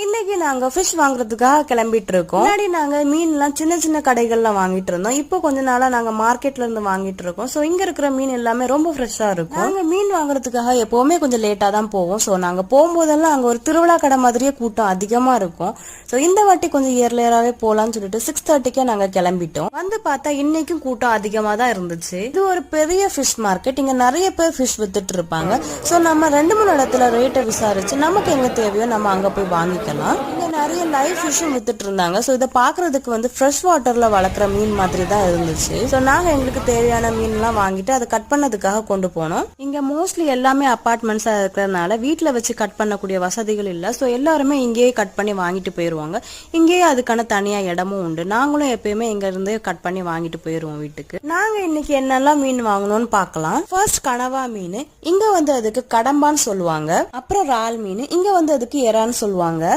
இன்னைக்கு நாங்க ஃபிஷ் வாங்குறதுக்காக கிளம்பிட்டு இருக்கோம். முன்னாடி நாங்க மீன் எல்லாம் சின்ன சின்ன கடைகள்ல வாங்கிட்டு இருந்தோம். இப்போ கொஞ்ச நாளா நாங்க மார்க்கெட்ல இருந்து வாங்கிட்டு இருக்கோம். சோ இங்க இருக்கிற மீன் எல்லாமே ரொம்ப ஃப்ரெஷ்ஷா இருக்கும். நாங்க மீன் வாங்குறதுக்காக எப்பவுமே கொஞ்சம் லேட்டா தான் போவோம். சோ நாங்க போகும்போதெல்லாம் அங்க ஒரு திருவிழா கடை மாதிரியே கூட்டம் அதிகமா இருக்கும். சோ இந்த வாட்டி கொஞ்சம் இயர்லியராவே போலாம்னு சொல்லிட்டு 6:30க்கே நாங்க கிளம்பிட்டோம். வந்து பார்த்தா இன்னைக்கும் கூட்டம் அதிகமா தான் இருந்துச்சு. இது ஒரு பெரிய ஃபிஷ் மார்க்கெட். இங்க நிறைய பேர் ஃபிஷ் வித்துட்டு இருப்பாங்க. சோ நம்ம 2-3 இடத்துல ரேட்டை விசாரிச்சு நமக்கு எங்க தேவையோ நம்ம அங்க போய் வாங்கி இங்க நிறைய லைவ் ஃபிஷும் வித்துட்டு இருந்தாங்க. சோ இத பாக்குறதுக்கு வந்து ஃப்ரெஷ் வாட்டர்ல வளர்க்குற மீன் மாதிரி தான் இருந்துச்சு. சோ நாங்க எங்களுக்கு தேவையான மீன் எல்லாம் வாங்கிட்டு அதை கட் பண்ணதுக்காக கொண்டு போனோம். இங்க மோஸ்ட்லி எல்லாமே அபார்ட்மெண்ட்ஸா இருக்கிறதுனால வீட்டுல வச்சு கட் பண்ணக்கூடிய வசதிகள் இல்ல. சோ எல்லாருமே இங்கேயே கட் பண்ணி வாங்கிட்டு போயிருவாங்க. இங்கேயே அதுக்கான தனியா இடமும் உண்டு. நாங்களும் எப்பயுமே இங்க இருந்து கட் பண்ணி வாங்கிட்டு போயிருவோம் வீட்டுக்கு. நாங்க இன்னைக்கு என்னெல்லாம் மீன் வாங்கணும்னு பாக்கலாம். ஃபர்ஸ்ட் கனவா மீன், இங்க வந்து அதுக்கு கடம்பான்னு சொல்லுவாங்க. அப்புறம் இறால் மீன், இங்க வந்து அதுக்கு எறான்னு சொல்லுவாங்க.